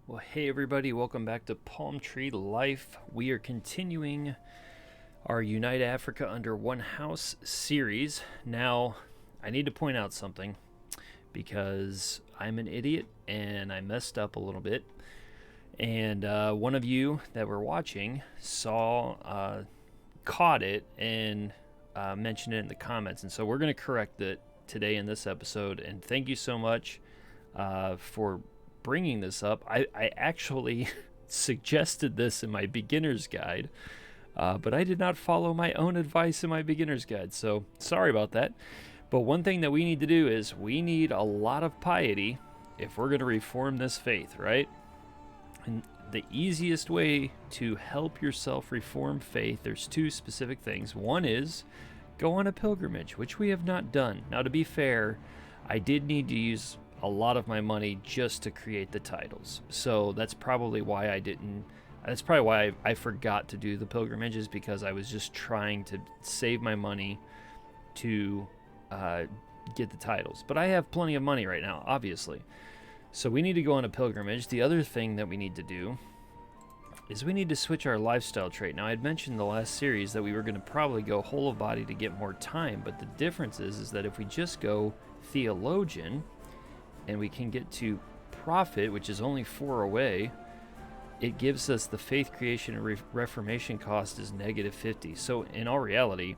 Well, hey everybody, welcome back to PalmTreeLife. We are continuing our Unite Africa Under One House series. Now, I need to point out something because I'm an idiot and I messed up a little bit. And one of you that were watching caught it and mentioned it in the comments. And so we're going to correct it today in this episode. And thank you so much for bringing this up. I actually suggested this in my beginner's guide, but I did not follow my own advice in my beginner's guide, so sorry about that. But one thing that we need to do is we need a lot of piety if we're going to reform this faith, right? And the easiest way to help yourself reform faith, there's two specific things. One is go on a pilgrimage, which we have not done. Now, to be fair, I did need to use a lot of my money just to create the titles. So that's probably why I forgot to do the pilgrimages, because I was just trying to save my money to get the titles. But I have plenty of money right now, obviously. So we need to go on a pilgrimage. The other thing that we need to do is we need to switch our lifestyle trait. Now, I had mentioned in the last series that we were going to probably go whole of body to get more time, but the difference is that if we just go theologian, and we can get to prophet, which is only 4 away, it gives us the faith creation and reformation cost is -50. So in all reality,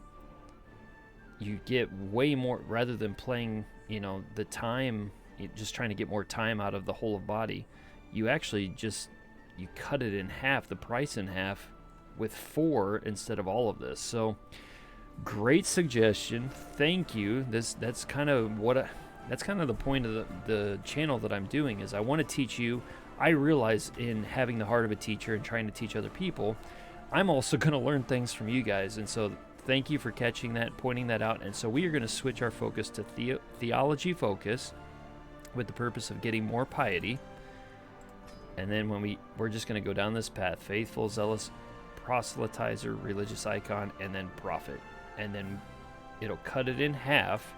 you get way more, rather than playing, the time, just trying to get more time out of the whole of body, you actually you cut it in half, the price in half, with 4 instead of all of this. So great suggestion. Thank you. That's kind of the point of the channel that I'm doing, is I want to teach you. I realize in having the heart of a teacher and trying to teach other people, I'm also going to learn things from you guys. And so thank you for catching that, pointing that out. And so we are going to switch our focus to theology focus with the purpose of getting more piety. And then we're just going to go down this path: faithful, zealous, proselytizer, religious icon, and then prophet. And then it'll cut it in half.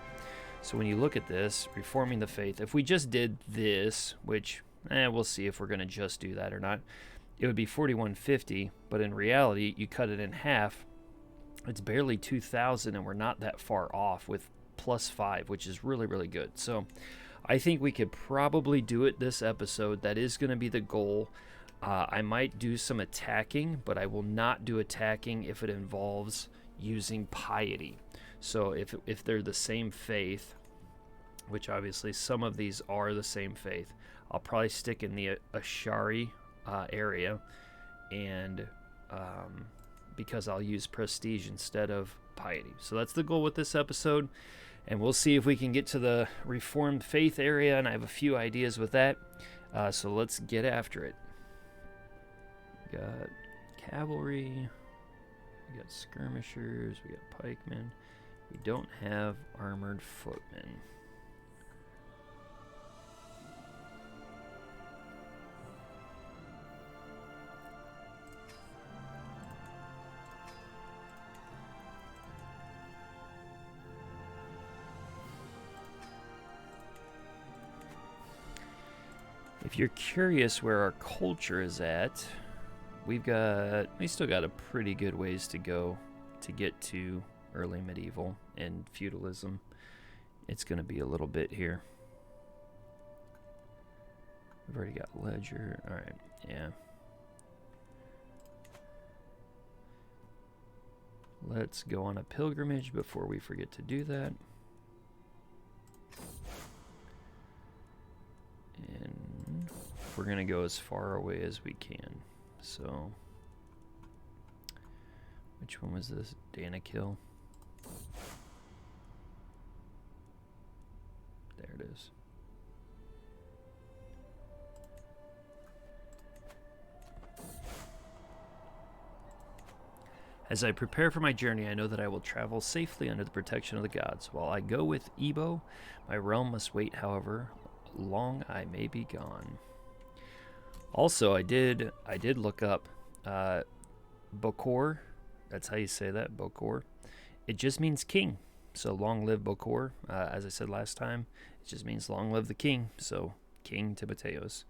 So when you look at this, reforming the faith, if we just did this, which we'll see if we're going to just do that or not, it would be 4150. But in reality, you cut it in half, it's barely 2,000, and we're not that far off with +5, which is really, really good. So I think we could probably do it this episode. That is going to be the goal. I might do some attacking, but I will not do attacking if it involves using piety. So if they're the same faith, which obviously some of these are the same faith, I'll probably stick in the Ashari area, and because I'll use prestige instead of piety. So that's the goal with this episode, and we'll see if we can get to the Reformed faith area, and I have a few ideas with that. So let's get after it. We got cavalry, we got skirmishers, we got pikemen. We don't have armored footmen. If you're curious where our culture is at, we still got a pretty good ways to go to get to early medieval and feudalism. It's going to be a little bit here. We've already got ledger. All right, yeah. Let's go on a pilgrimage before we forget to do that. And we're going to go as far away as we can. So, which one was this? Danakil. There it is. As I prepare for my journey, I know that I will travel safely under the protection of the gods. While I go with Ebo, my realm must wait however long I may be gone. Also, I did look up Bokor. That's how you say that, Bokor. It just means king. So long live Bokor. As I said last time, it just means long live the king. So King Timotheos.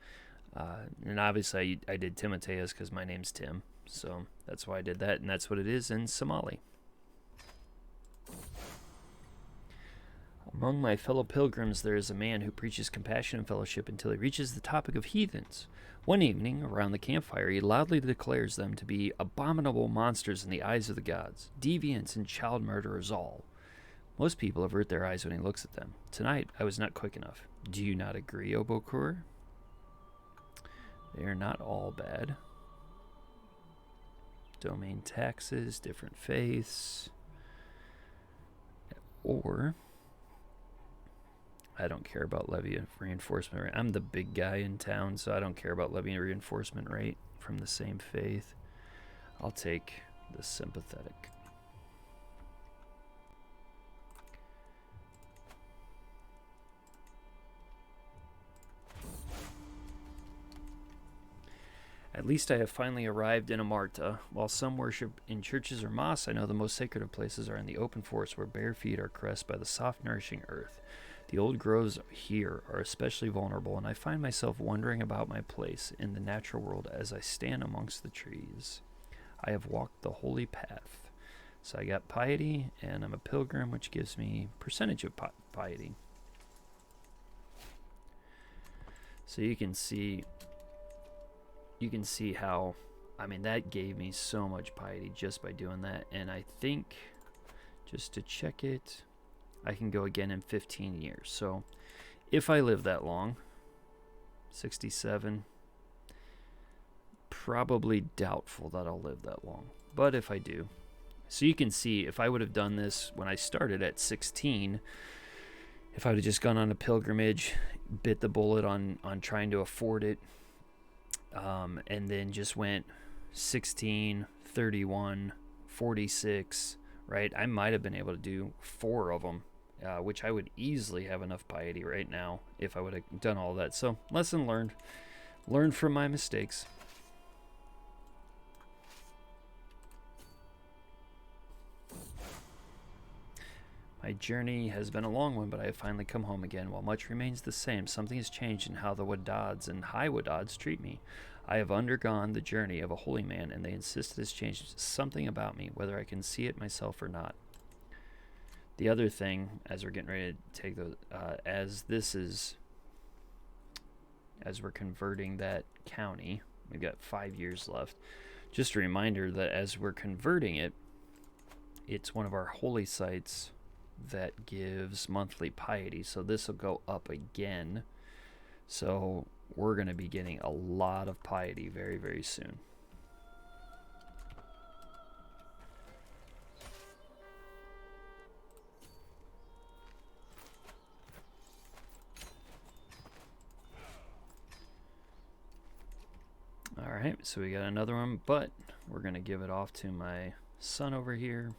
And obviously I did Timotheus because my name's Tim. So that's why I did that, and that's what it is in Somali. Among my fellow pilgrims there is a man who preaches compassion and fellowship until he reaches the topic of heathens. One evening, around the campfire, he loudly declares them to be abominable monsters in the eyes of the gods, deviants and child murderers all. Most people avert their eyes when he looks at them. Tonight, I was not quick enough. Do you not agree, O Bokur? They are not all bad. Domain taxes, different faiths. Or, I don't care about levy reinforcement rate. I'm the big guy in town, so I don't care about levy reinforcement rate from the same faith. I'll take the sympathetic. At least I have finally arrived in Amarta. While some worship in churches or mosques, I know the most sacred of places are in the open forest where bare feet are caressed by the soft, nourishing earth. The old groves here are especially vulnerable, and I find myself wondering about my place in the natural world as I stand amongst the trees. I have walked the holy path. So I got piety, and I'm a pilgrim, which gives me percentage of piety. So you can see how, I mean, that gave me so much piety just by doing that. And I think, just to check it, I can go again in 15 years. So if I live that long, 67, probably doubtful that I'll live that long. But if I do, so you can see, if I would have done this when I started at 16, if I would have just gone on a pilgrimage, bit the bullet on trying to afford it, and then just went 16, 31, 46, right? I might have been able to do 4 of them, which I would easily have enough piety right now if I would have done all that. So, lesson learned. Learn from my mistakes. My journey has been a long one, but I have finally come home again. While much remains the same, something has changed in how the Wadads and High Wadads treat me. I have undergone the journey of a holy man, and they insist it has changed something about me, whether I can see it myself or not. The other thing, as we're getting ready to take those, as we're converting that county, we've got 5 years left. Just a reminder that as we're converting it, it's one of our holy sites that gives monthly piety, so this will go up again. So we're going to be getting a lot of piety very, very soon. Alright, so we got another one, but we're going to give it off to my son over here,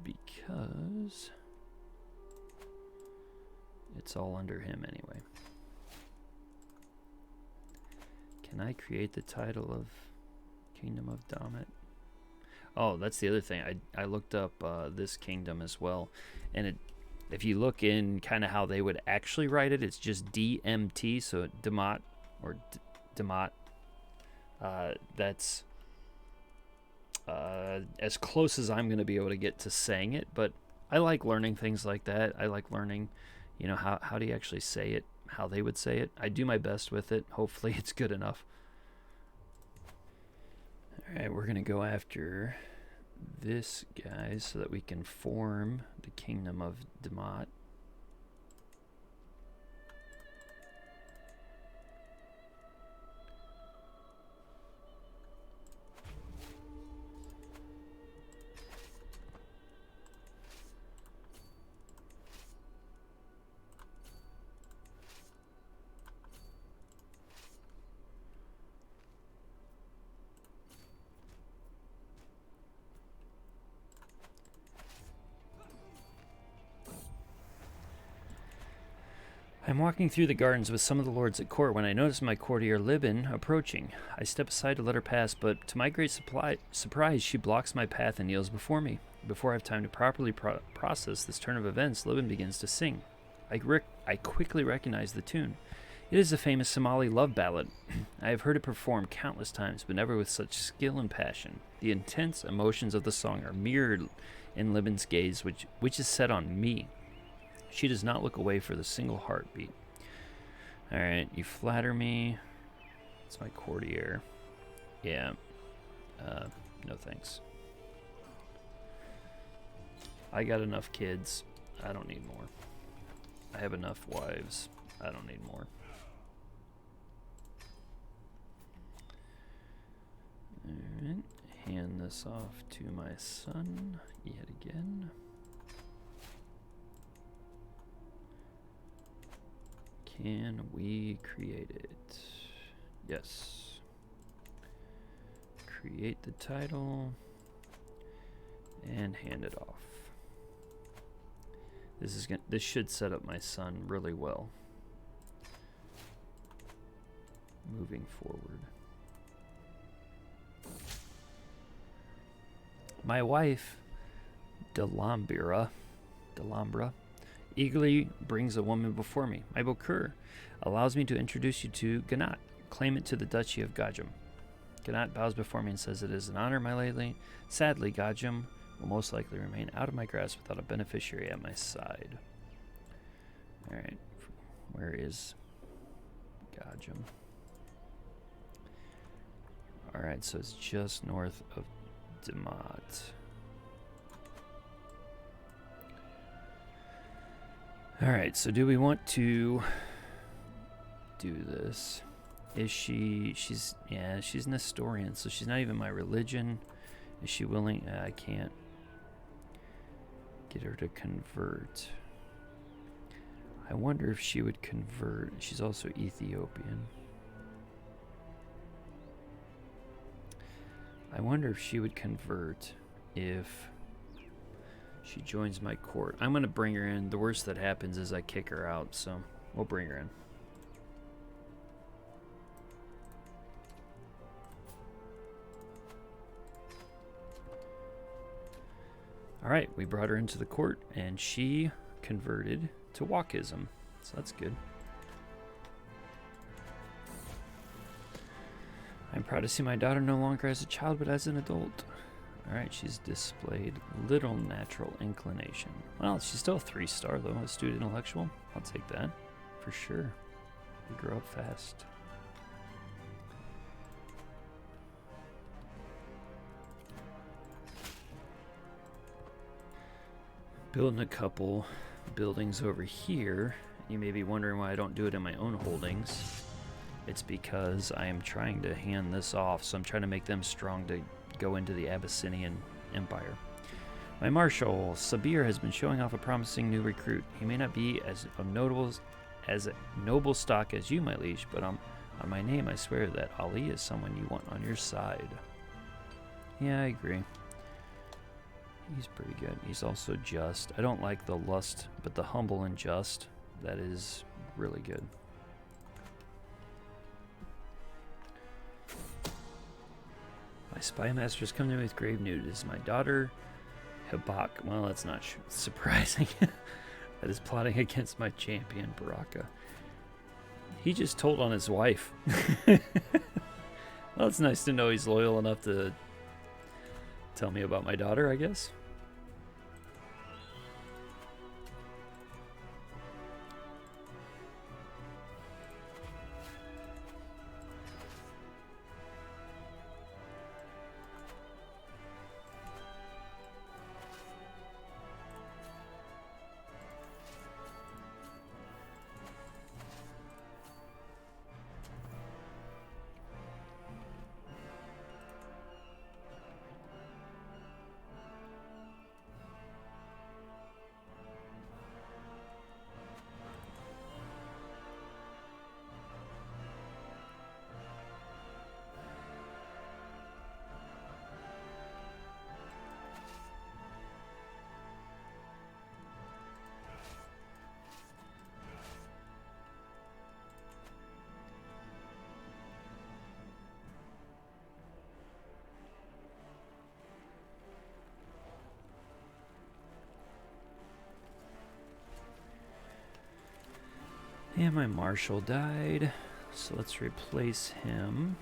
because it's all under him anyway. Can I create the title of Kingdom of Damet? Oh, that's the other thing. I looked up this kingdom as well, and if you look in kind of how they would actually write it, it's just DMT, so Damat or Damat. That's as close as I'm going to be able to get to saying it, but I like learning things like that. I like learning, how do you actually say it, how they would say it. I do my best with it. Hopefully it's good enough. All right, we're going to go after this guy so that we can form the Kingdom of Damat. I'm walking through the gardens with some of the lords at court when I notice my courtier Libin approaching. I step aside to let her pass, but to my great surprise, she blocks my path and kneels before me. Before I have time to properly process this turn of events, Libin begins to sing. I quickly recognize the tune. It is a famous Somali love ballad. I have heard it performed countless times, but never with such skill and passion. The intense emotions of the song are mirrored in Libin's gaze, which is set on me. She does not look away for the single heartbeat. Alright, you flatter me. It's my courtier. Yeah. No thanks. I got enough kids. I don't need more. I have enough wives. I don't need more. Alright, hand this off to my son yet again. Can we create it? Yes. Create the title and hand it off. This should set up my son really well moving forward. My wife, Delambra, eagerly brings a woman before me. My Bokur allows me to introduce you to Ganat, claimant to the Duchy of Gajam. Ganat bows before me and says, "It is an honor, my lady. Sadly, Gajam will most likely remain out of my grasp without a beneficiary at my side." Alright, where is Gajam? Alright, so it's just north of Damat. Alright, so do we want to do this? Is she's Nestorian, so she's not even my religion. Is she willing? I can't get her to convert. I wonder if she would convert. She's also Ethiopian. I wonder if she would convert if she joins my court. I'm going to bring her in. The worst that happens is I kick her out, so we'll bring her in. Alright, we brought her into the court, and she converted to Waaqism, so that's good. I'm proud to see my daughter no longer as a child, but as an adult. Alright, she's displayed little natural inclination. Well, she's still a 3-star, though. Astute intellectual. I'll take that, for sure. We grow up fast. Building a couple buildings over here. You may be wondering why I don't do it in my own holdings. It's because I am trying to hand this off, so I'm trying to make them strong to go into the Abyssinian Empire. My marshal, Sabir, has been showing off a promising new recruit. He may not be as noble stock as you, my liege, but on my name I swear that Ali is someone you want on your side. Yeah, I agree. He's pretty good. He's also just. I don't like the lust, but the humble and just, that is really good. My spy masters come to me with grave news. It is my daughter, Habak. Well, that's not surprising. That is plotting against my champion, Baraka. He just told on his wife. Well, it's nice to know he's loyal enough to tell me about my daughter, I guess. And my marshal died, so let's replace him.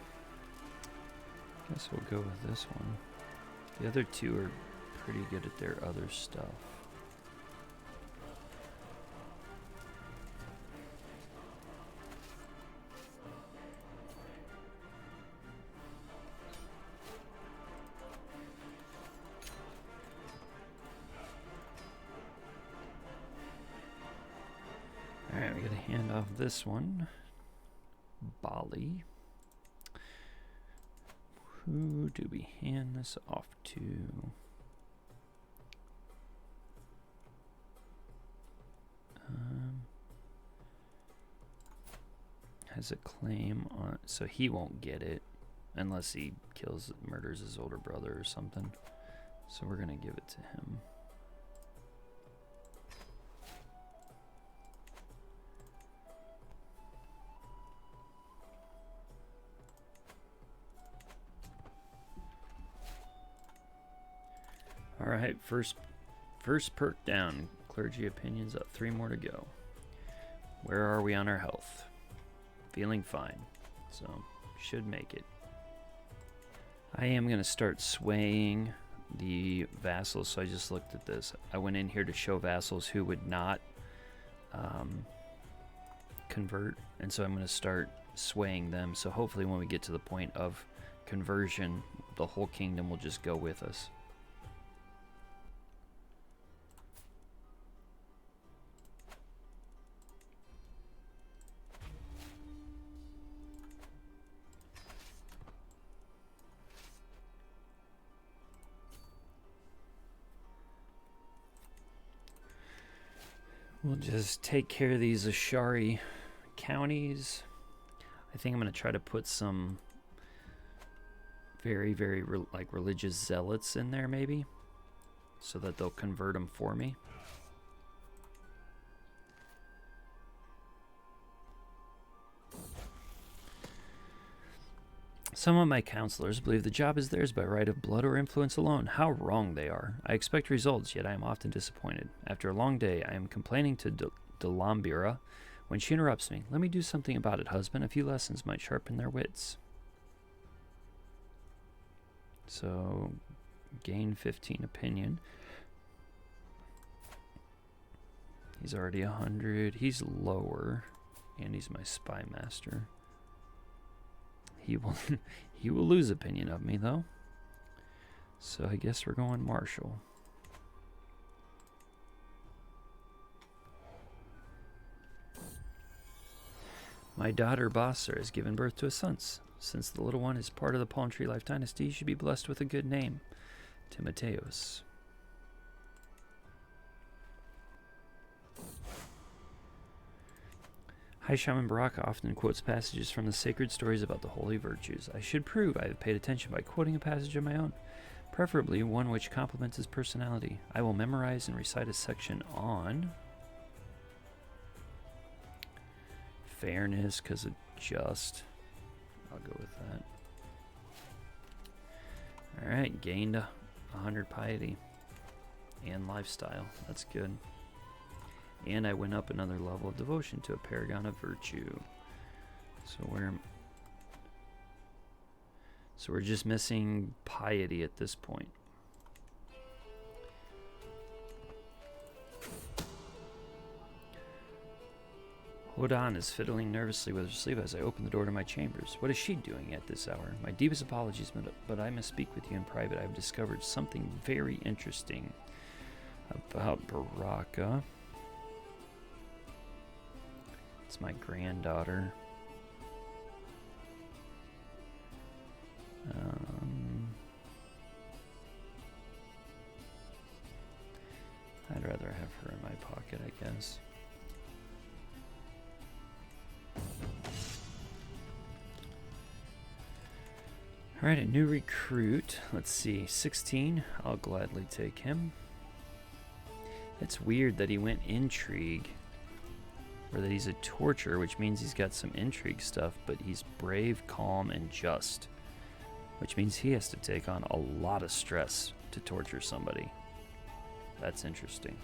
Guess we'll go with this one. The other two are pretty good at their other stuff. Alright, we gotta hand off this one. Bali. Who do we hand this off to? Has a claim on, so he won't get it unless he murders his older brother or something. So we're gonna give it to him. All right, first perk down. Clergy opinions up, 3 more to go. Where are we on our health? Feeling fine, so should make it. I am going to start swaying the vassals, so I just looked at this. I went in here to show vassals who would not convert, and so I'm going to start swaying them. So hopefully when we get to the point of conversion, the whole kingdom will just go with us. We'll just take care of these Ashari counties. I think I'm going to try to put some very, very religious zealots in there maybe, so that they'll convert them for me. Some of my counselors believe the job is theirs by right of blood or influence alone. How wrong they are. I expect results, yet I am often disappointed. After a long day, I am complaining to Delambira when she interrupts me. Let me do something about it, husband. A few lessons might sharpen their wits. So, gain 15 opinion. He's already 100. He's lower, and he's my spy master. He will lose opinion of me, though. So I guess we're going marshal. My daughter Basar has given birth to a son. Since the little one is part of the PalmTreeLife dynasty, he should be blessed with a good name, Timotheus. High Shaman Baraka often quotes passages from the sacred stories about the holy virtues. I should prove I have paid attention by quoting a passage of my own, preferably one which complements his personality. I will memorize and recite a section on fairness, because of just. I'll go with that. Alright, gained 100 piety and lifestyle. That's good. And I went up another level of devotion to a paragon of virtue. So we're just missing piety at this point. Hodan is fiddling nervously with her sleeve as I open the door to my chambers. What is she doing at this hour? My deepest apologies, but I must speak with you in private. I have discovered something very interesting about Baraka. It's my granddaughter. I'd rather have her in my pocket, I guess. Alright, a new recruit. Let's see, 16. I'll gladly take him. It's weird that he went intrigue. Or that he's a torturer, which means he's got some intrigue stuff, but he's brave, calm, and just. Which means he has to take on a lot of stress to torture somebody. That's interesting.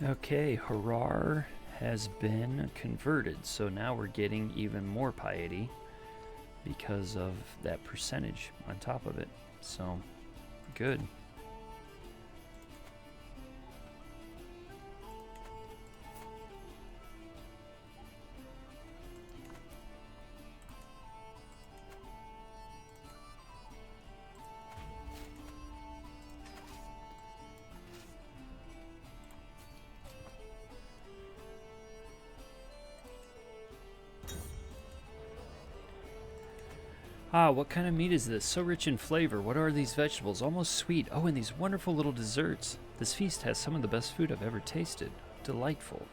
Okay, Harar has been converted, so now we're getting even more piety because of that percentage on top of it. So, good. Ah, what kind of meat is this? So rich in flavor. What are these vegetables? Almost sweet. Oh, and these wonderful little desserts. This feast has some of the best food I've ever tasted. Delightful.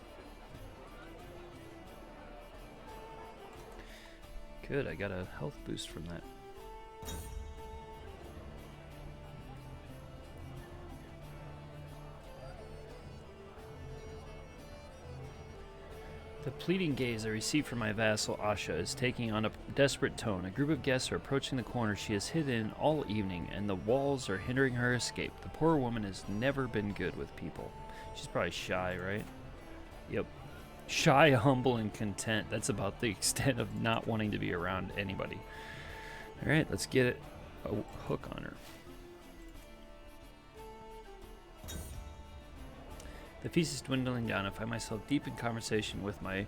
Good, I got a health boost from that. The pleading gaze I receive from my vassal Asha is taking on a desperate tone. A group of guests are approaching the corner she has hidden in all evening, and the walls are hindering her escape. The poor woman has never been good with people. She's probably shy, right? Yep. Shy, humble, and content. That's about the extent of not wanting to be around anybody. Alright, let's get a hook on her. The feast is dwindling down. I find myself deep in conversation with my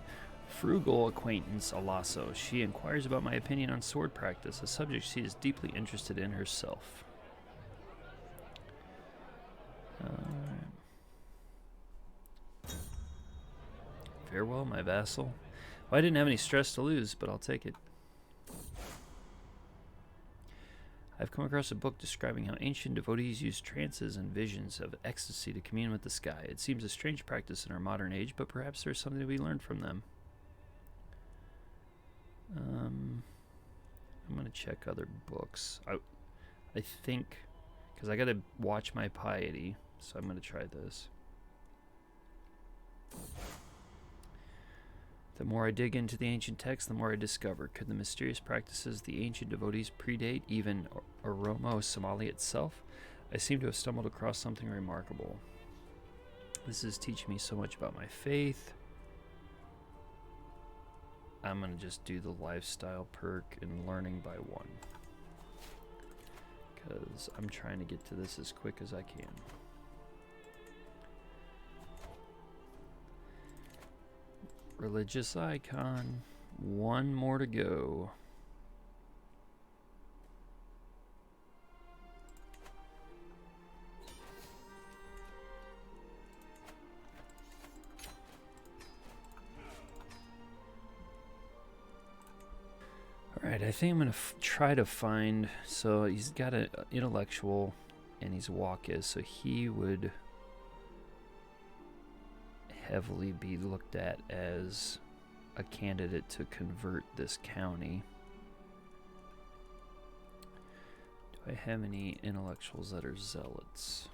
frugal acquaintance, Alasso. She inquires about my opinion on sword practice, a subject she is deeply interested in herself. Farewell, my vassal. Well, I didn't have any stress to lose, but I'll take it. I've come across a book describing how ancient devotees used trances and visions of ecstasy to commune with the sky. It seems a strange practice in our modern age, but perhaps there's something to be learned from them. I'm going to check other books. I think, because I got to watch my piety, so I'm going to try this. The more I dig into the ancient texts, the more I discover. Could the mysterious practices of the ancient devotees predate even Oromo Somali itself? I seem to have stumbled across something remarkable. This is teaching me so much about my faith. I'm going to just do the lifestyle perk and learning by one, because I'm trying to get to this as quick as I can. Religious icon. One more to go. Alright, I think I'm going to try to find... So he's got an intellectual and he's Waaqis, so he would heavily be looked at as a candidate to convert this county. Do I have any intellectuals that are zealots?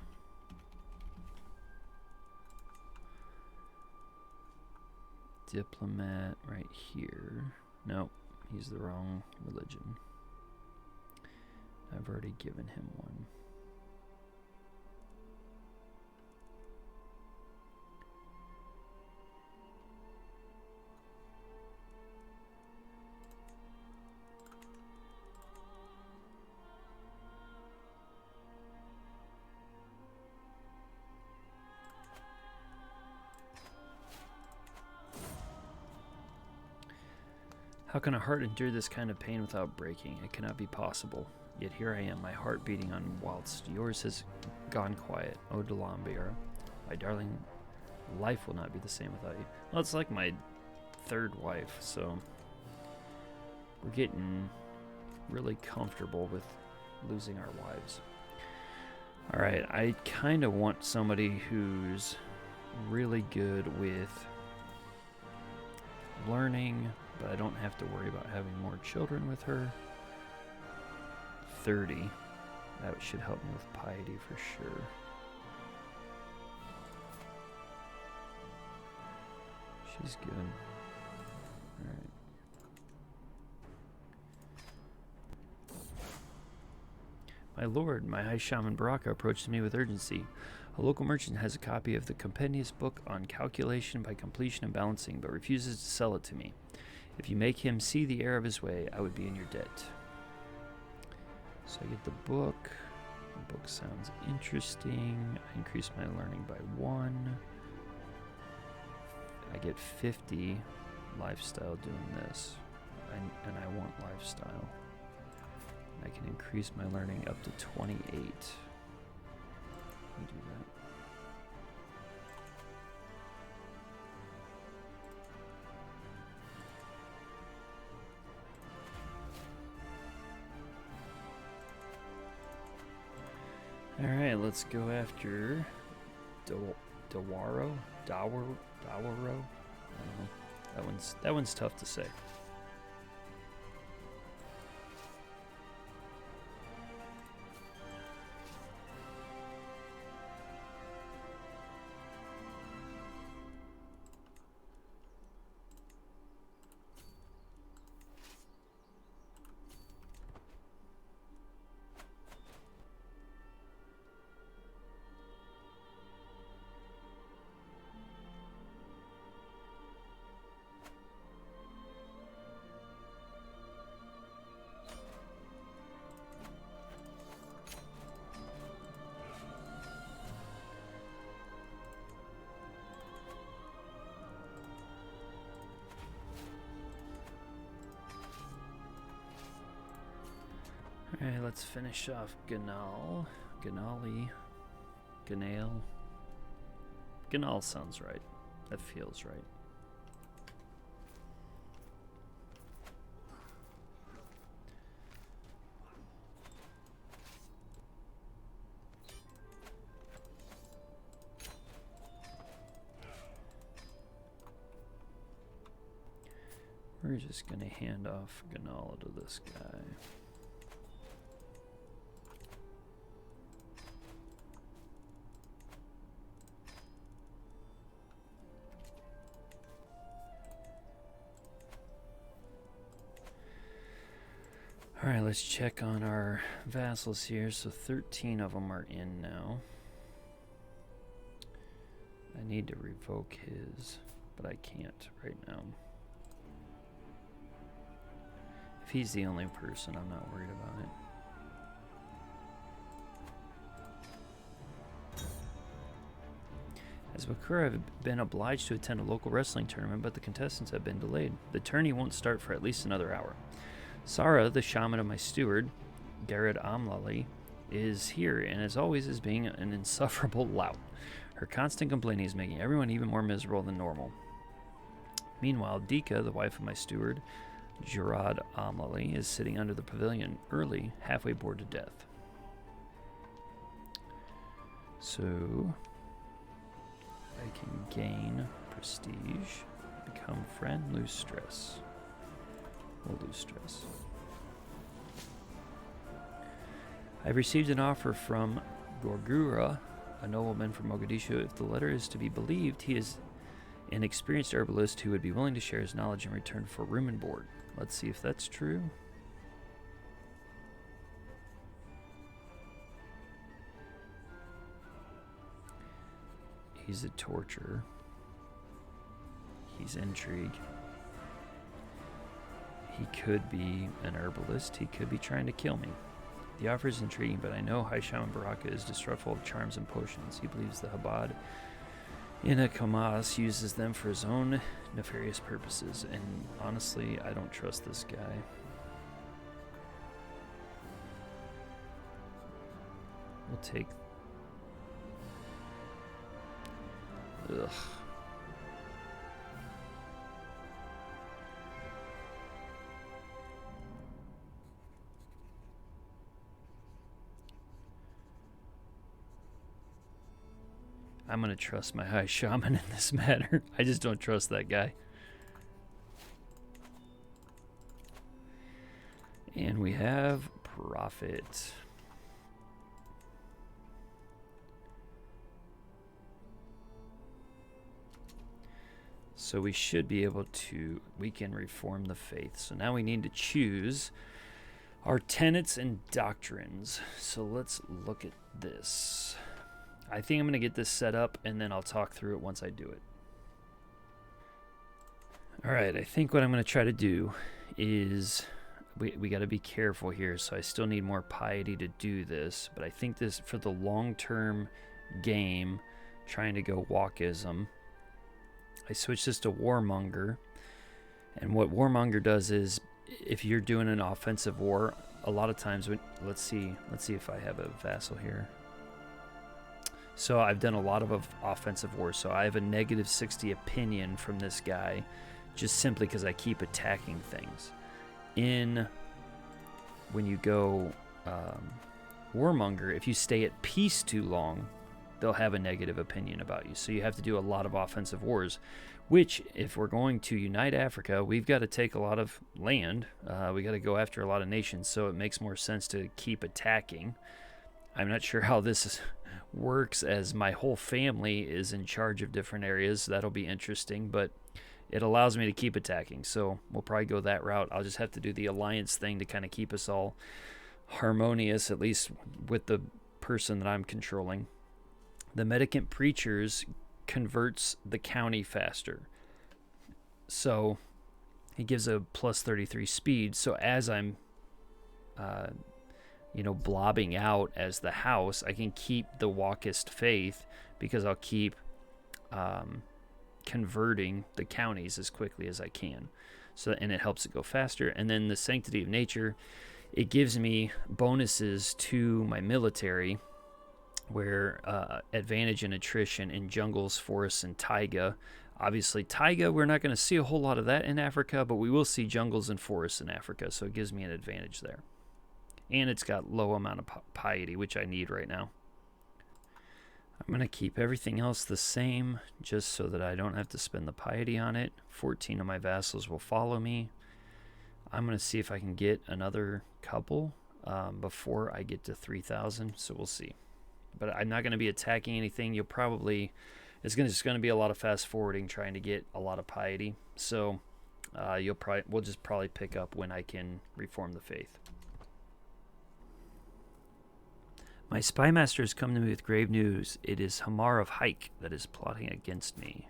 Diplomat right here. Nope, he's the wrong religion. I've already given him one. How can a heart endure this kind of pain without breaking? It cannot be possible. Yet here I am, my heart beating on whilst yours has gone quiet. Oh, Delambira, my darling, life will not be the same without you. Well, it's like my third wife, so we're getting really comfortable with losing our wives. Alright, I kind of want somebody who's really good with learning, but I don't have to worry about having more children with her. 30. That should help me with piety for sure. She's good. Alright. My lord, my high shaman Baraka approached me with urgency. A local merchant has a copy of the compendious book on calculation by completion and balancing, but refuses to sell it to me. If you make him see the error of his way, I would be in your debt. So I get the book. The book sounds interesting. I increase my learning by 1. I get 50 lifestyle doing this. And I want lifestyle. I can increase my learning up to 28. Let me do that. Alright, let's go after Dawaro? Dawaro? I don't know. That one's tough to say. Alright, let's finish off Ganal. Ganale. Ganal sounds right. That feels right. We're just gonna hand off Ganal to this guy. Alright, let's check on our vassals here. So 13 of them are in now. I need to revoke his, but I can't right now. If he's the only person, I'm not worried about it. As Bakura, I've been obliged to attend a local wrestling tournament, but the contestants have been delayed. The tourney won't start for at least another hour. Sara, the shaman of my steward, Garrett Amlali, is here, and as always is being an insufferable lout. Her constant complaining is making everyone even more miserable than normal. Meanwhile, Dika, the wife of my steward, Gerard Amlali, is sitting under the pavilion early, halfway bored to death. So, I can gain prestige, become friend, lose stress. We'll lose stress. I've received an offer from Gorgura, a nobleman from Mogadishu. If the letter is to be believed, he is an experienced herbalist who would be willing to share his knowledge in return for room and board. Let's see if that's true. He's a torturer. He's intrigue. He could be an herbalist. He could be trying to kill me. The offer is intriguing, but I know High Shaman Baraka is distrustful of charms and potions. He believes the Habad in a Kamas uses them for his own nefarious purposes, and honestly, I don't trust this guy. We'll take... Ugh. I'm going to trust my high shaman in this matter. I just don't trust that guy. And we have profit. So we should be able to, we can reform the faith. So now we need to choose our tenets and doctrines. So let's look at this. I think I'm going to get this set up, and then I'll talk through it once I do it. All right, I think what I'm going to try to do is, we got to be careful here, so I still need more piety to do this, but I think this, for the long-term game, trying to go Waaqism, I switch this to Warmonger, and what Warmonger does is, if you're doing an offensive war, a lot of times, let's see if I have a vassal here. So I've done a lot of offensive wars, so I have a negative 60 opinion from this guy, just simply because I keep attacking things. When you go Warmonger, if you stay at peace too long, they'll have a negative opinion about you. So you have to do a lot of offensive wars, which, if we're going to unite Africa, we've got to take a lot of land. We got to go after a lot of nations, so it makes more sense to keep attacking. I'm not sure how this works, as my whole family is in charge of different areas. That'll be interesting, but it allows me to keep attacking, so we'll probably go that route. I'll just have to do the alliance thing to kind of keep us all harmonious, at least with the person that I'm controlling. The mendicant preachers converts the county faster, so he gives a plus 33 speed. So as I'm blobbing out as the house, I can keep the Waaqist faith, because I'll keep converting the counties as quickly as I can. So, and it helps it go faster. And then the sanctity of nature, it gives me bonuses to my military, where advantage in attrition in jungles, forests, and taiga. Obviously, taiga, we're not going to see a whole lot of that in Africa, but we will see jungles and forests in Africa, so it gives me an advantage there. And it's got low amount of piety, which I need right now. I'm going to keep everything else the same, just so that I don't have to spend the piety on it. 14 of my vassals will follow me. I'm going to see if I can get another couple before I get to 3,000, so we'll see. But I'm not going to be attacking anything. It's just going to be a lot of fast forwarding, trying to get a lot of piety. So we'll just probably pick up when I can reform the faith. My spy master has come to me with grave news. It is Hamar of Hike that is plotting against me.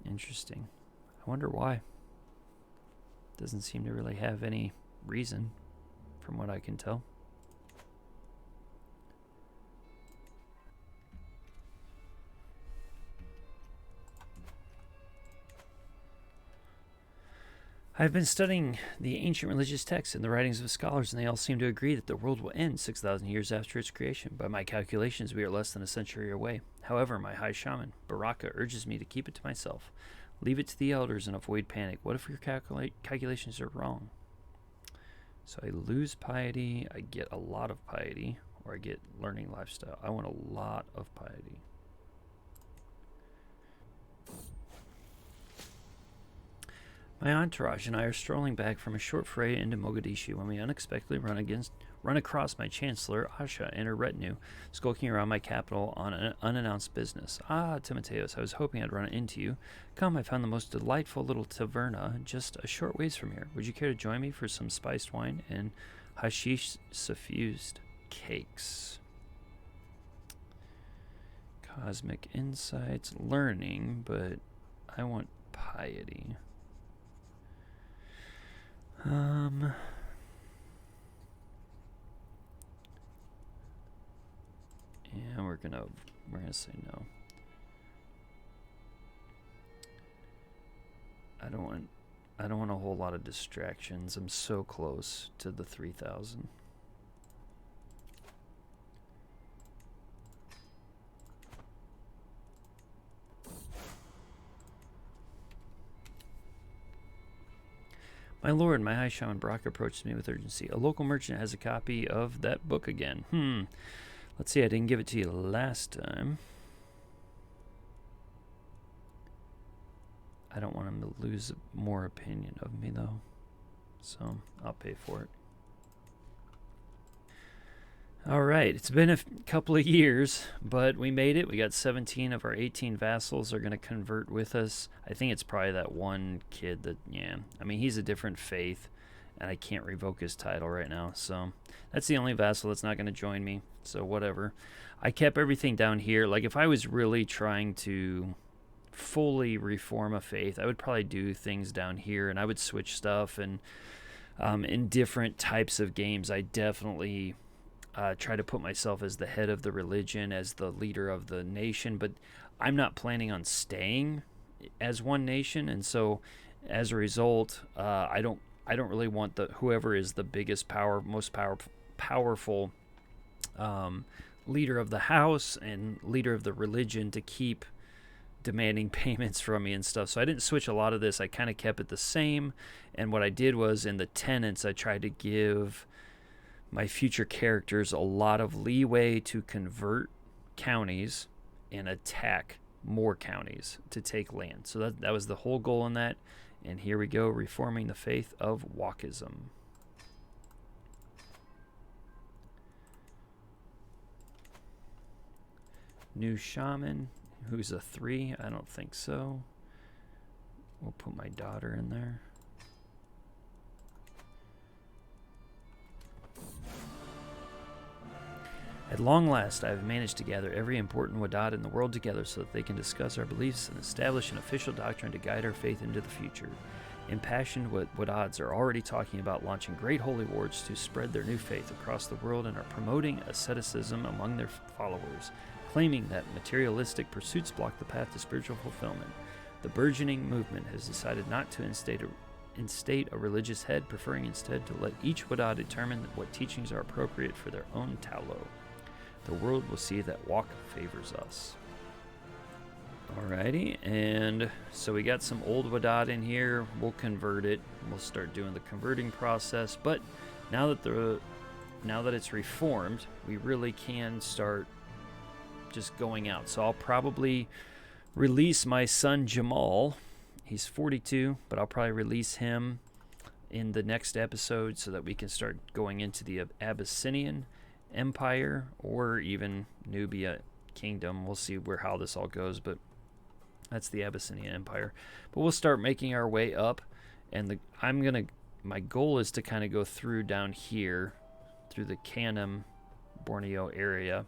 Interesting. I wonder why. Doesn't seem to really have any reason, from what I can tell. I've been studying the ancient religious texts and the writings of scholars, and they all seem to agree that the world will end 6,000 years after its creation. By my calculations, we are less than a century away. However, my high shaman, Baraka, urges me to keep it to myself. Leave it to the elders and avoid panic. What if your calculations are wrong? So I lose piety, I get a lot of piety, or I get learning lifestyle. I want a lot of piety. My entourage and I are strolling back from a short foray into Mogadishu when we unexpectedly run across my chancellor, Asha, and her retinue, skulking around my capital on an unannounced business. Ah, Timotheus, I was hoping I'd run into you. Come, I found the most delightful little taverna just a short ways from here. Would you care to join me for some spiced wine and hashish-suffused cakes? Cosmic insights, learning, but I want piety. Yeah, we're gonna say no. I don't want a whole lot of distractions. I'm so close to the 3,000. My lord, my high shaman Brock approached me with urgency. A local merchant has a copy of that book again. Let's see, I didn't give it to you last time. I don't want him to lose more opinion of me, though. So, I'll pay for it. Alright, it's been a couple of years, but we made it. We got 17 of our 18 vassals are going to convert with us. I think it's probably that one kid that, yeah. I mean, he's a different faith, and I can't revoke his title right now. So that's the only vassal that's not going to join me. So whatever. I kept everything down here. Like if I was really trying to fully reform a faith, I would probably do things down here, and I would switch stuff. And in different types of games, I definitely try to put myself as the head of the religion, as the leader of the nation, but I'm not planning on staying as one nation, and so as a result, I don't really want whoever is the biggest most powerful leader of the house and leader of the religion to keep demanding payments from me and stuff. So I didn't switch a lot of this. I kind of kept it the same. And what I did was in the tenants, I tried to give my future characters a lot of leeway to convert counties and attack more counties to take land. So that was the whole goal in that. And here we go, reforming the faith of Waaqism. New shaman, who's a 3? I don't think so. We'll put my daughter in there. At long last, I have managed to gather every important Wadad in the world together so that they can discuss our beliefs and establish an official doctrine to guide our faith into the future. Impassioned Wadads are already talking about launching great holy wars to spread their new faith across the world and are promoting asceticism among their followers, claiming that materialistic pursuits block the path to spiritual fulfillment. The burgeoning movement has decided not to instate a religious head, preferring instead to let each Wadad determine what teachings are appropriate for their own Taulo. The world will see that Waq favors us. Alrighty, and so we got some old Wadad in here. We'll convert it. We'll start doing the converting process. But now that it's reformed, we really can start just going out. So I'll probably release my son Jamal. He's 42, but I'll probably release him in the next episode so that we can start going into the Abyssinian Empire or even Nubia Kingdom. We'll see how this all goes, but that's the Abyssinian Empire. But we'll start making our way up, and my goal is to kind of go through down here through the Kanem Borneo area,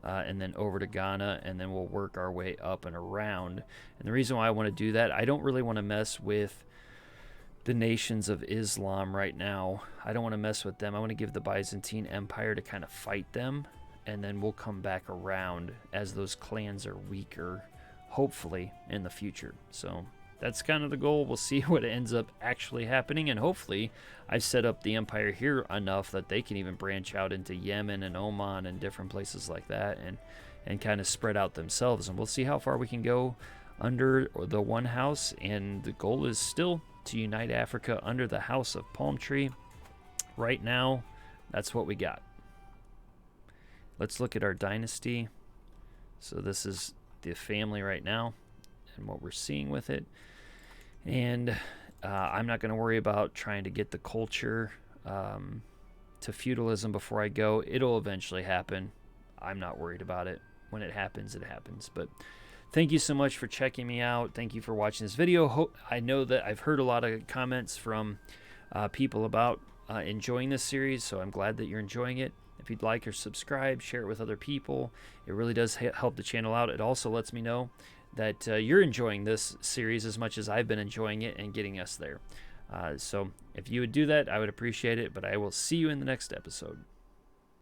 and then over to Ghana, and then we'll work our way up and around. And the reason why I want to do that, I don't really want to mess with the nations of Islam right now. I don't want to mess with them. I want to give the Byzantine Empire to kind of fight them, and then we'll come back around as those clans are weaker, hopefully, in the future. So that's kind of the goal. We'll see what ends up actually happening, and hopefully I've set up the empire here enough that they can even branch out into Yemen and Oman and different places like that, and kind of spread out themselves. And we'll see how far we can go under the one house, and the goal is still to unite Africa under the house of Palm Tree. Right now, that's what we got. Let's look at our dynasty. So this is the family right now and what we're seeing with it. And I'm not going to worry about trying to get the culture to feudalism before I go. It'll eventually happen. I'm not worried about it. When it happens, it happens. But thank you so much for checking me out. Thank you for watching this video. I know that I've heard a lot of comments from people about enjoying this series, so I'm glad that you're enjoying it. If you'd like or subscribe, share it with other people. It really does help the channel out. It also lets me know that you're enjoying this series as much as I've been enjoying it and getting us there. So if you would do that, I would appreciate it, but I will see you in the next episode.